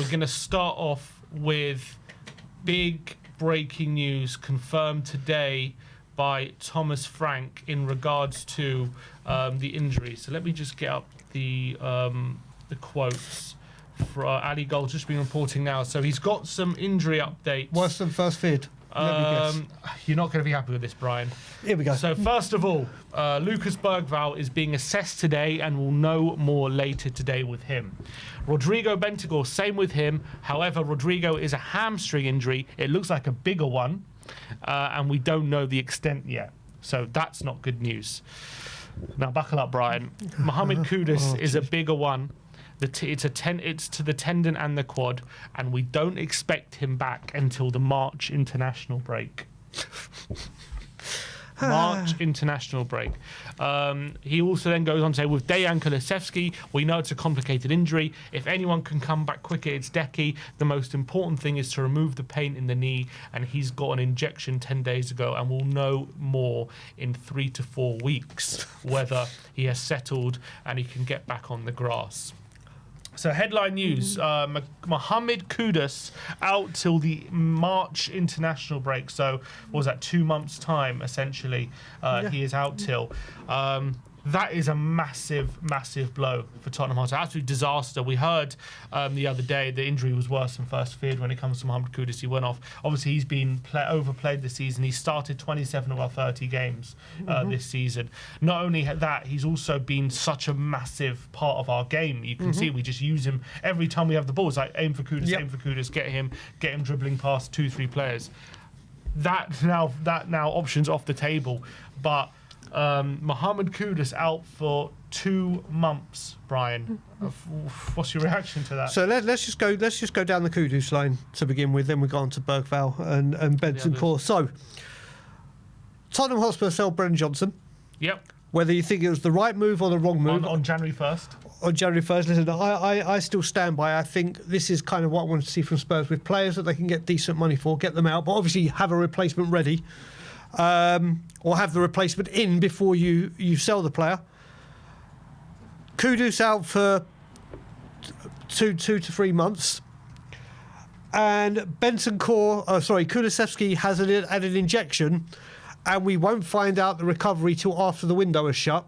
we're going to start off with big breaking news confirmed today by Thomas Frank in regards to the injury. So let me just get up the quotes. For Ali Gold's just been reporting now. So he's got some injury updates. What's the first feed? You're not going to be happy with this, Brian. Here we go. So first of all, Lucas Bergvall is being assessed today and we'll know more later today with him. Rodrigo Bentancur, same with him. However, Rodrigo is a hamstring injury. It looks like a bigger one, and we don't know the extent yet. So that's not good news. Now buckle up, Brian. Mohamed Kudus is a bigger one. It's to the tendon and the quad, and we don't expect him back until the March international break. March international break. He also then goes on to say, with Dejan Kulusevski, we know it's a complicated injury. If anyone can come back quicker, it's Deki. The most important thing is to remove the pain in the knee, and he's got an injection 10 days ago, and we'll know more in 3 to 4 weeks whether he has settled and he can get back on the grass. So headline news, Mohamed Kudus out till the March international break. So what was that, 2 months' time, essentially, he is out till. That is a massive, massive blow for Tottenham Hotspur. Absolute disaster. We heard the other day the injury was worse than first feared when it comes to Mohamed Kudus. He went off. Obviously, he's been overplayed this season. He started 27 of our 30 games this season. Not only that, he's also been such a massive part of our game. You can see we just use him every time we have the ball. It's like aim for Kudus, aim for Kudus, get him dribbling past 2-3 players. That now options off the table, but. Mohamed Kudus out for 2 months. Brian, what's your reaction to that? So let's just go down the Kudus line to begin with. Then we go on to Bergvall and Bentancur. So Tottenham Hotspur sell Brennan Johnson. Yep. Whether you think it was the right move or the wrong move on January 1st. On January 1st, listen, I still stand by. I think this is kind of what I want to see from Spurs with players that they can get decent money for, get them out, but obviously have a replacement ready. Or have the replacement in before you sell the player. Kudus out for 2 to 3 months. And Kulusevski has had an injection, and we won't find out the recovery till after the window is shut.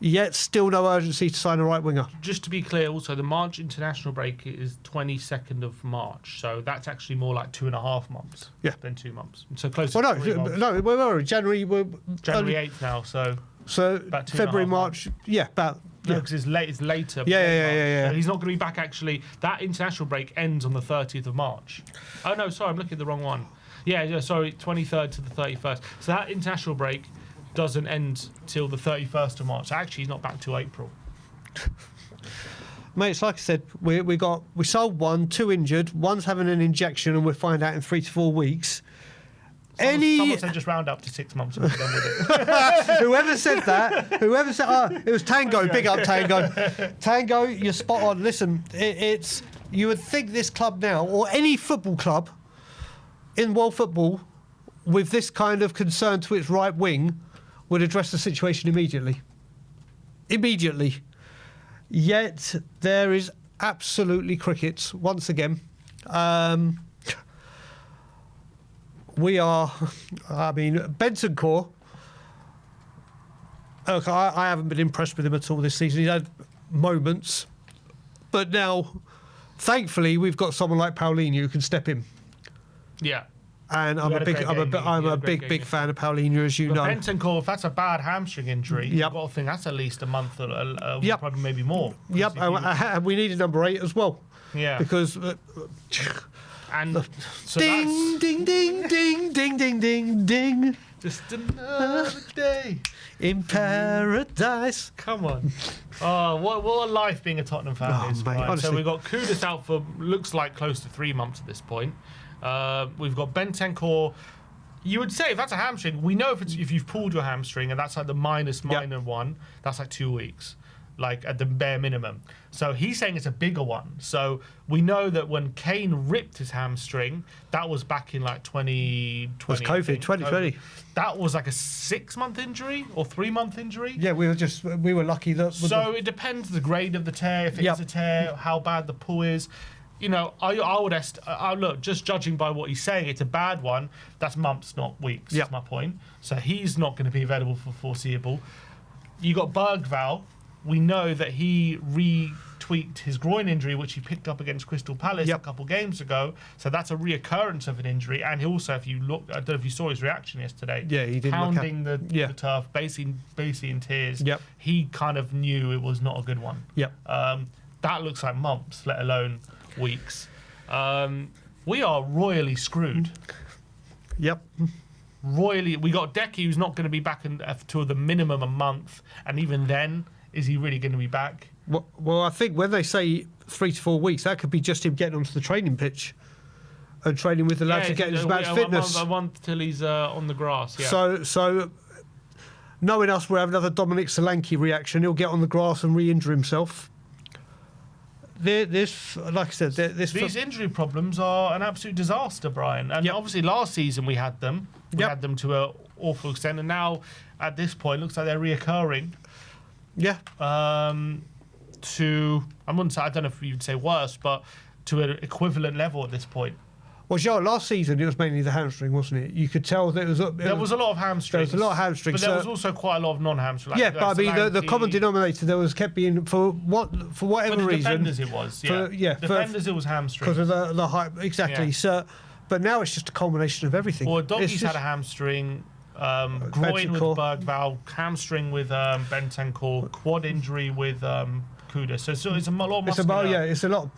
Yet still no urgency to sign a right winger. Just to be clear, also the March international break is 22nd of March, so that's actually more like 2.5 months than 2 months. So close. Well, we're January. We're January 8th now, so about February, March. About. No, because it's later. Yeah. He's not going to be back. Actually, that international break ends on the 30th of March. Oh no, sorry, I'm looking at the wrong one. Yeah, sorry, 23rd to the 31st. So that international break doesn't end till the 31st of March. Actually, he's not back till April. Mate, it's like I said, we sold 1, 2 injured, one's having an injection, and we'll find out in 3 to 4 weeks. Someone said just round up to 6 months and we're done with it. Whoever said it was Tango. Big up Tango. Tango, you're spot on. Listen, it's you would think this club now, or any football club in world football, with this kind of concern to its right wing, would address the situation immediately. Yet there is absolutely crickets once again. Bentancur. Okay, I haven't been impressed with him at all this season. He's had moments, but now, thankfully, we've got someone like Paulinho who can step in. Yeah. And I'm a big fan of Paulinho, as you know. Bentancur, if that's a bad hamstring injury, you've got to think that's at least a month, probably maybe more. Yep, and we needed number 8 as well. Yeah. Because... so ding, ding, ding, ding, ding, ding, ding, ding. Just another day in paradise. Come on. Oh, what a life being a Tottenham fan is. Mate, so we've got Kudus out for, looks like close to 3 months at this point. We've got Bentancur. You would say if that's a hamstring, we know if you've pulled your hamstring and that's like the minor one, that's like 2 weeks, like at the bare minimum. So he's saying it's a bigger one. So we know that when Kane ripped his hamstring, that was back in like 2020. It was COVID, 2020. That was like a 6-month injury or 3-month injury. Yeah, we were lucky that. So it depends the grade of the tear, if it's a tear, how bad the pull is. you know, I would look, just judging by what he's saying, it's a bad one. That's months, not weeks. Yep. That's my point. So he's not going to be available for foreseeable. You got Bergvall. We know that he retweaked his groin injury, which he picked up against Crystal Palace a couple games ago. So that's a reoccurrence of an injury. And he also, if you look, I don't know if you saw his reaction yesterday. Yeah, he did. Pounding the turf, basically in tears. Yep. He kind of knew it was not a good one. Yep. That looks like months, let alone weeks. We are royally screwed. Yep. Royally, we got Decky, who's not going to be back until the minimum a month, and even then, is he really going to be back? Well, I think when they say 3 to 4 weeks, that could be just him getting onto the training pitch and training with the lads to get his match fitness. A month till he's on the grass. Yeah. So knowing us, we'll have another Dominic Solanke reaction. He'll get on the grass and re-injure himself. This, like I said, these injury problems are an absolute disaster, Brian. And obviously, last season we had them. We had them to an awful extent, and now at this point, looks like they're reoccurring. Yeah. I wouldn't say, I don't know if you'd say worse, but to an equivalent level at this point. Well, Joe, last season it was mainly the hamstring, wasn't it? You could tell that there was a lot of hamstrings. There was a lot of hamstrings, but there was also quite a lot of non-hamstrings. But I mean, the common denominator there was kept being for whatever reason. Defenders, it was. Defenders, it was hamstrings because of the height. Exactly. Yeah. So, but now it's just a culmination of everything. Well, Doggie's had a hamstring. Groin with Bergvall, hamstring with Bentancur, quad injury with Kudus. So it's a lot of muscular. It's a lot.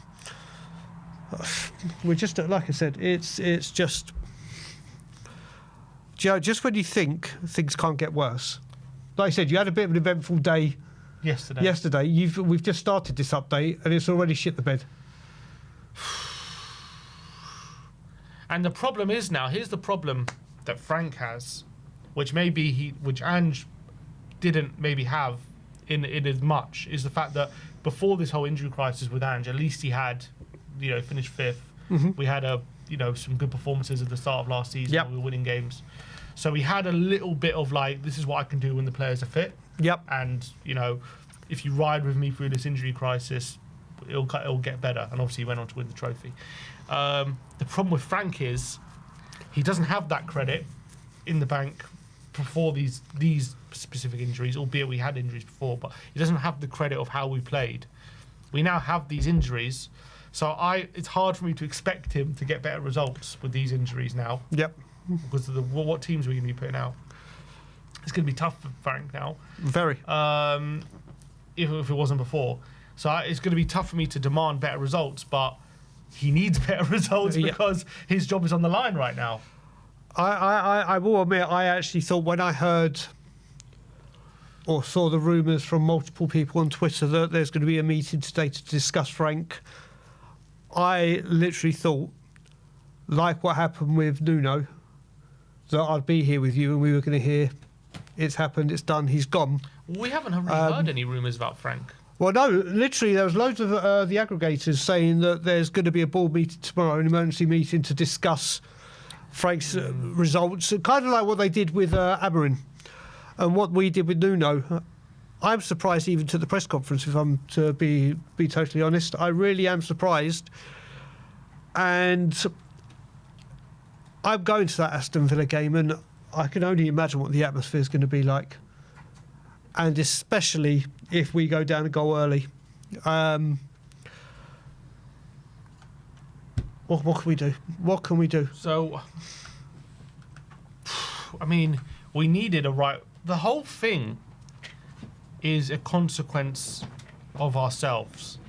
We're just, like I said, it's just, Joe, just when you think things can't get worse. Like I said, you had a bit of an eventful day yesterday. We've just started this update and it's already shit the bed. And the problem is now, here's the problem that Frank has, which Ange didn't maybe have in as much, is the fact that before this whole injury crisis with Ange, at least he had, finished fifth. Mm-hmm. We had some good performances at the start of last season. Yep. We were winning games. So we had a little bit of this is what I can do when the players are fit. Yep. And, if you ride with me through this injury crisis, it'll get better. And obviously he went on to win the trophy. The problem with Frank is he doesn't have that credit in the bank before these specific injuries, albeit we had injuries before, but he doesn't have the credit of how we played. We now have these injuries, so it's hard for me to expect him to get better results with these injuries now. Yep. Because of what teams are we going to be putting out? It's going to be tough for Frank now. Very. If it wasn't before. So it's going to be tough for me to demand better results, but he needs better results because his job is on the line right now. I will admit, I actually thought when I heard or saw the rumours from multiple people on Twitter that there's going to be a meeting today to discuss Frank, I literally thought, like what happened with Nuno, that I'd be here with you and we were going to hear it's happened, it's done, he's gone. We haven't really heard any rumours about Frank. Well, no, literally there was loads of the aggregators saying that there's going to be a board meeting tomorrow, an emergency meeting to discuss Frank's results, kind of like what they did with Amorim and what we did with Nuno. I'm surprised even to the press conference, if I'm to be totally honest. I really am surprised. And I'm going to that Aston Villa game and I can only imagine what the atmosphere is going to be like. And especially if we go down a goal early. What can we do? What can we do? So, I mean, we needed the whole thing is a consequence of ourselves.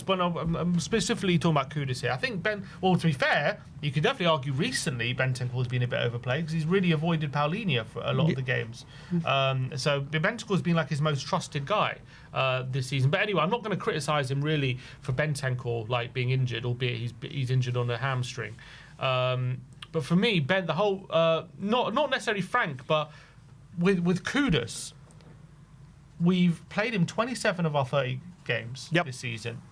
When I'm specifically talking about Kudus here, I think to be fair, you could definitely argue recently Bentancur has been a bit overplayed because he's really avoided Paulinho for a lot of the games. So Bentancur has been like his most trusted guy this season. But anyway, I'm not going to criticise him really for Bentancur being injured, albeit he's injured on a hamstring. But for me, the whole not necessarily Frank, but with Kudus, we've played him 27 of our 30 games this season.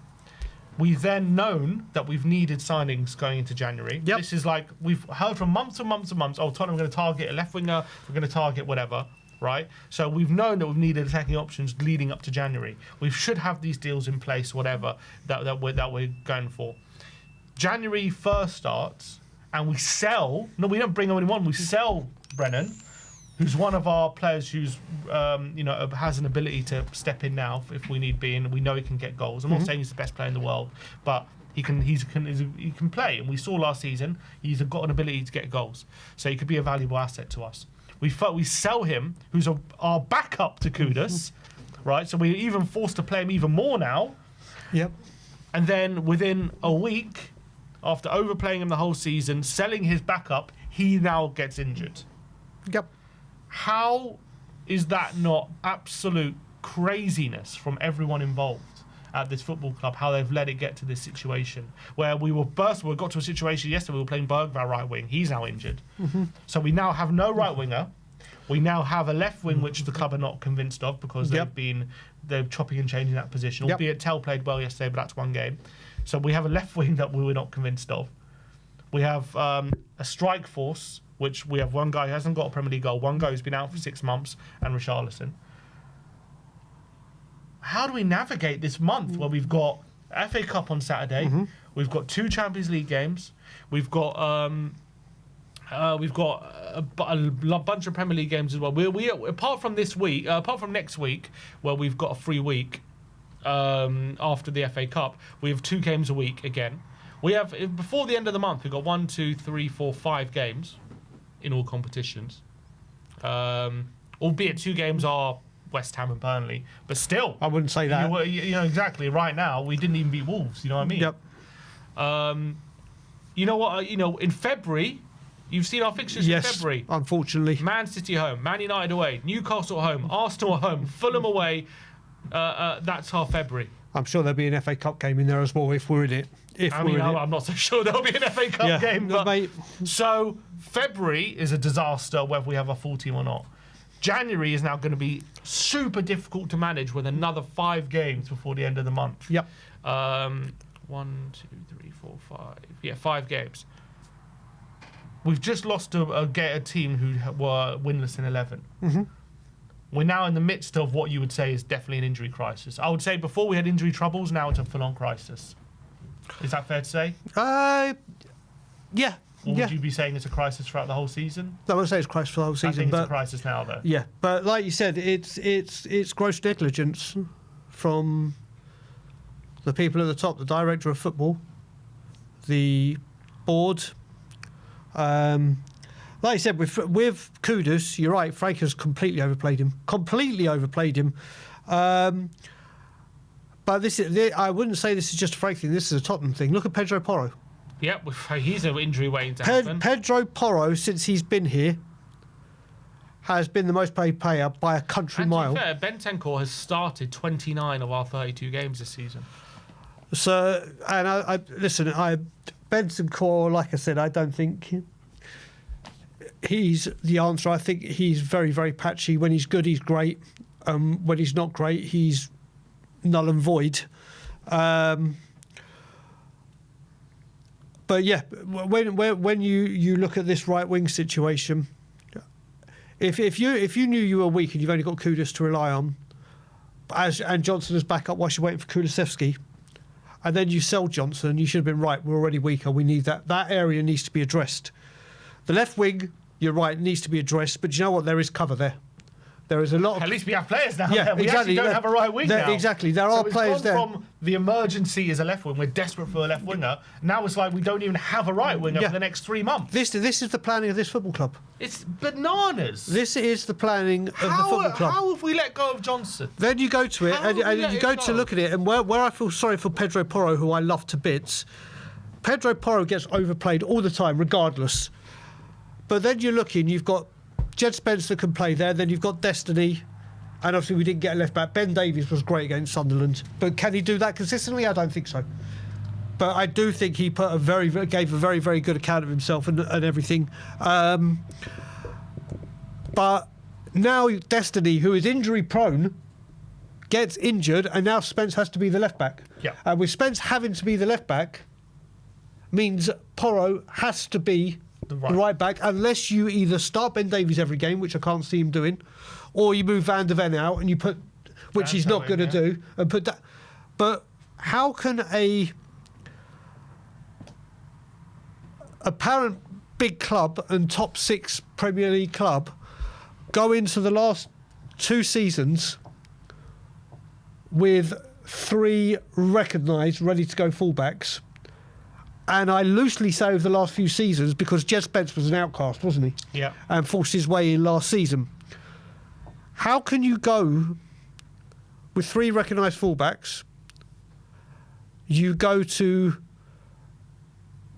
We've then known that we've needed signings going into January. Yep. This is we've heard from months and months and months, Tottenham are going to target a left winger, we're going to target whatever, right? So we've known that we've needed attacking options leading up to January. We should have these deals in place, whatever, that we're going for. January 1st starts, and we sell. No, we don't bring anyone. We sell Brennan, who's one of our players who's has an ability to step in now if we need be, and we know he can get goals. I'm not saying he's the best player in the world, but he can play. And we saw last season he's got an ability to get goals, so he could be a valuable asset to us. We sell him, who's our backup to Kudus, right? So we're even forced to play him even more now. Yep. And then within a week, after overplaying him the whole season, selling his backup, he now gets injured. Yep. How is that not absolute craziness from everyone involved at this football club? How they've let it get to this situation where we got to a situation yesterday. We were playing Bergvall right wing. He's now injured, so we now have no right winger. We now have a left wing, which the club are not convinced of because they're chopping and changing that position. Albeit Tell played well yesterday, but that's one game. So we have a left wing that we were not convinced of. We have a strike force, which we have one guy who hasn't got a Premier League goal, one guy who's been out for 6 months, and Richarlison. How do we navigate this month where we've got FA Cup on Saturday, we've got 2 Champions League games, we've got a bunch of Premier League games as well. We apart from next week, where we've got a free week after the FA Cup, we have 2 games a week again. We have before the end of the month, we've got 1, 2, 3, 4, 5 games in all competitions. Albeit 2 games are West Ham and Burnley, but still, I wouldn't say that. You know exactly. Right now, we didn't even beat Wolves. You know what I mean? Yep. You know what? In February, you've seen our fixtures in February. Unfortunately. Man City home, Man United away, Newcastle at home, Arsenal at home, Fulham away. That's our February. I'm sure there'll be an FA Cup game in there as well if we're in it. I'm not so sure there'll be an FA Cup game. But, so February is a disaster whether we have a full team or not. January is now going to be super difficult to manage with another 5 games before the end of the month. Yep. 1, 2, 3, 4, 5. Yeah, 5 games. We've just lost a team who were winless in 11. We're now in the midst of what you would say is definitely an injury crisis. I would say before we had injury troubles, now it's a full-on crisis. Is that fair to say? Yeah. Or would you be saying it's a crisis throughout the whole season? I wouldn't say it's a crisis for the whole season. I think it's a crisis now, though. Yeah, but like you said, it's gross negligence from the people at the top, the director of football, the board. Like I said, with Kudus, you're right, Frank has completely overplayed him. But I wouldn't say this is just a Frank thing. This is a Tottenham thing. Look at Pedro Porro. Yep, he's an injury waiting to happen. Pedro Porro, since he's been here, has been the most paid player by a country mile. To be fair, Bentancur has started 29 of our 32 games this season. So, and Bentancur, like I said, I don't think he's the answer. I think he's very, very patchy. When he's good, he's great. When he's not great, he's null and void. But yeah, when you look at this right wing situation, if you knew you were weak and you've only got Kudus to rely on, and Johnson as backup whilst you're waiting for Kulusevski, and then you sell Johnson, you should have been right. We're already weaker. We need that. That area needs to be addressed. The left wing, you're right, needs to be addressed. But you know what? There is cover there. There is a lot of... At least we have players now. Yeah, we actually don't have a right wing now. Exactly. There are players there. From the emergency as a left wing, we're desperate for a left winger. Now it's like we don't even have a right winger for the next 3 months. This is the planning of this football club. It's bananas. This is the planning of the football club. How have we let go of Johnson? Then you go to it and you go to look at it, and where I feel sorry for Pedro Porro, who I love to bits. Pedro Porro gets overplayed all the time, regardless. But then you're looking, you've got Jed Spencer can play there, then you've got Destiny. And obviously we didn't get a left back. Ben Davies was great against Sunderland. But can he do that consistently? I don't think so. But I do think he gave a very, very good account of himself and everything. But now Destiny, who is injury prone, gets injured, and now Spence has to be the left back. Yeah. And with Spence having to be the left back, means Porro has to be the right back, unless you either start Ben Davies every game, which I can't see him doing, or you move Van der Ven out and you put, which he's not going to do, and put that. But how can apparent big club and top 6 Premier League club go into the last 2 seasons with 3 recognised, ready-to-go fullbacks. And I loosely say over the last few seasons because Jez Spence was an outcast, wasn't he? Yeah. And forced his way in last season. How can you go with 3 recognised fullbacks? You go to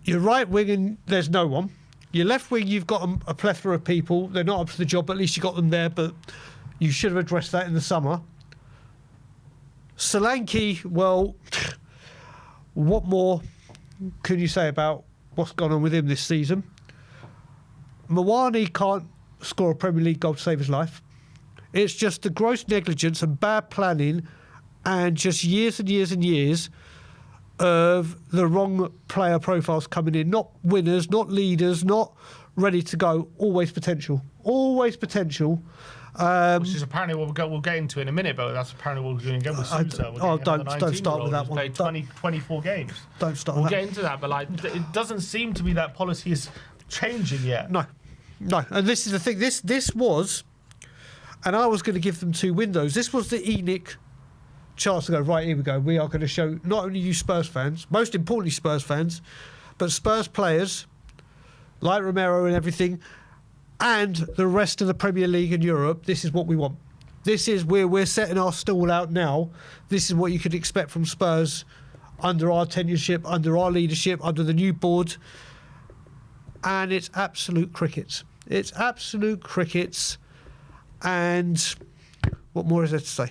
your right wing and there's no one. Your left wing, you've got a plethora of people. They're not up to the job, but at least you got them there. But you should have addressed that in the summer. Solanke, well, what more can you say about what's gone on with him this season? Mawani can't score a Premier League goal to save his life. It's just the gross negligence and bad planning and just years and years and years of the wrong player profiles coming in. Not winners, not leaders, not ready to go. Always potential. Always potential. Which is apparently what we'll get into in a minute, but that's apparently what we're doing again with Sousa. Don't start with that one. Played 24 games. Don't start We'll with that. get into that, but like it doesn't seem to be that policy is changing yet. No. And this is the thing. This was, and I was going to give them 2 windows. This was the ENIC chance to go, right, here we go. We are going to show not only you Spurs fans, most importantly Spurs fans, but Spurs players like Romero and everything, and the rest of the Premier League and Europe, this is what we want. This is where we're setting our stall out now. This is what you could expect from Spurs under our tenureship, under our leadership, under the new board. And it's absolute crickets. It's absolute crickets. And what more is there to say?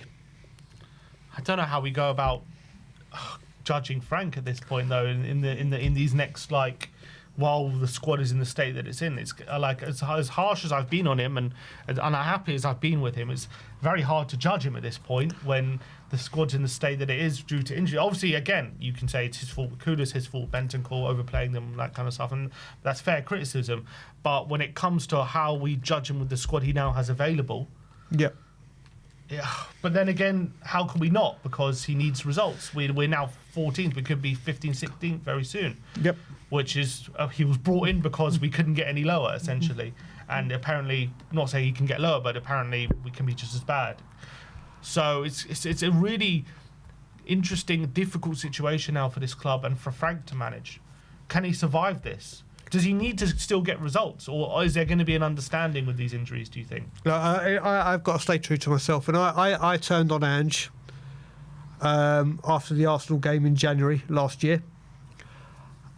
I don't know how we go about judging Frank at this point, though. In these next while the squad is in the state that it's in, it's like as harsh as I've been on him and unhappy as I've been with him, it's very hard to judge him at this point when the squad's in the state that it is due to injury. Obviously, again, you can say it's his fault. Kudus, his fault. Bentancur overplaying them, that kind of stuff, and that's fair criticism. But when it comes to how we judge him with the squad he now has available, yeah. But then again, how can we not? Because he needs results. We're now 14th. We could be 15th, 16th very soon. Yep. Which is he was brought in because we couldn't get any lower, essentially. And apparently, not saying he can get lower, but apparently we can be just as bad. So it's a really interesting, difficult situation now for this club and for Frank to manage. Can he survive this? Does he need to still get results, or is there going to be an understanding with these injuries, do you think? I've got to stay true to myself, and I turned on Ange after the Arsenal game in January last year,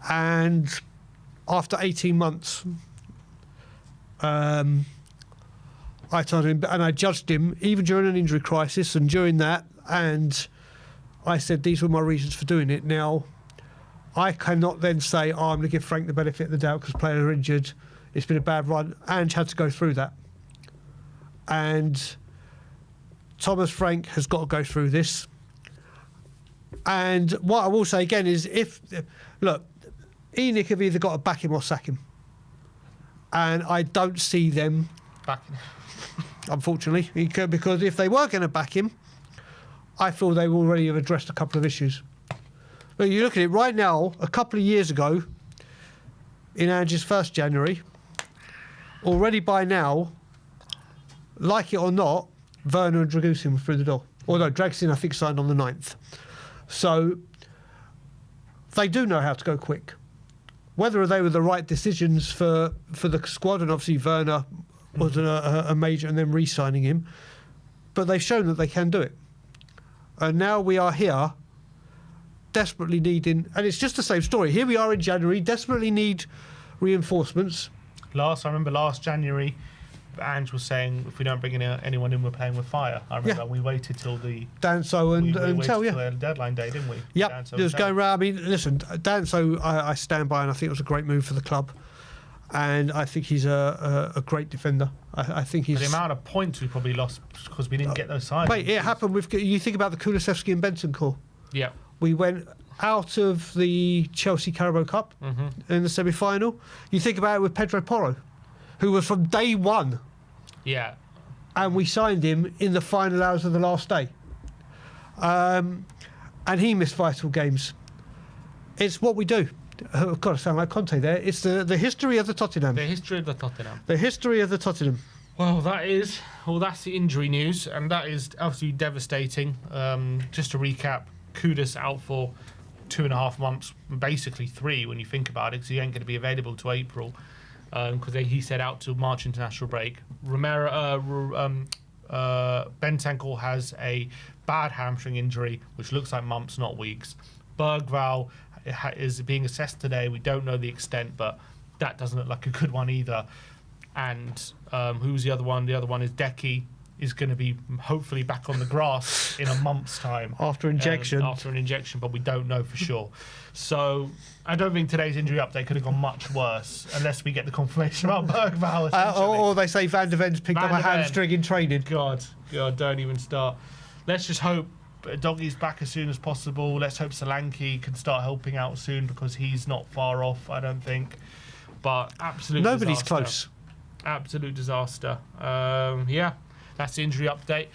and after 18 months I turned him, and I judged him even during an injury crisis and during that, and I said these were my reasons for doing it. Now I cannot then say, I'm going to give Frank the benefit of the doubt because players are injured. It's been a bad run. Ange had to go through that. And Thomas Frank has got to go through this. And what I will say again is look, ENIC have either got to back him or sack him. And I don't see them Backing. Unfortunately, because if they were going to back him, I feel they already have addressed a couple of issues. But you look at it right now, a couple of years ago, in Ange's first January, already by now, like it or not, Werner and Dragusin were through the door. Although Dragusin, I think, signed on the 9th. So they do know how to go quick. Whether they were the right decisions for the squad, and obviously Werner was a major, and then re-signing him, but they've shown that they can do it. And now we are here desperately needing, and it's just the same story. Here we are in January, desperately need reinforcements. I remember last January, Ange was saying if we don't bring anyone in, we're playing with fire. I remember we waited till the Danso and till the deadline day, didn't we? Yep, it was going round. I mean, listen, Danso, I stand by, and I think it was a great move for the club. And I think he's a great defender. I think he's... The amount of points we probably lost because we didn't get those signings. Mate, it happened with... You think about the Kulusevski and Bentancur. Yeah. We went out of the Chelsea Carabao Cup in the semi-final. You think about it with Pedro Porro, who was from day one. Yeah. And we signed him in the final hours of the last day. And he missed vital games. It's what we do. I've got to sound like Conte there. It's the history of the Tottenham. The history of the Tottenham. The history of the Tottenham. Well, that's the injury news, and that is absolutely devastating. Just to recap, Kudus out for 2.5 months, basically 3 when you think about it, because he ain't going to be available to April, because he said out to March international break. Bentancur has a bad hamstring injury, which looks like months, not weeks. Bergvall is being assessed today. We don't know the extent, but that doesn't look like a good one either. And who's the other one? The other one is Decky, is going to be hopefully back on the grass in a month's time. After injection. But we don't know for sure. So I don't think today's injury update could have gone much worse, unless we get the confirmation about Bergvall. Or they say Van der Ven's picked up a hamstring in training. God, don't even start. Let's just hope Doggy's back as soon as possible. Let's hope Solanke can start helping out soon, because he's not far off, I don't think. But Nobody's close. Absolute disaster. Yeah. That's the injury update.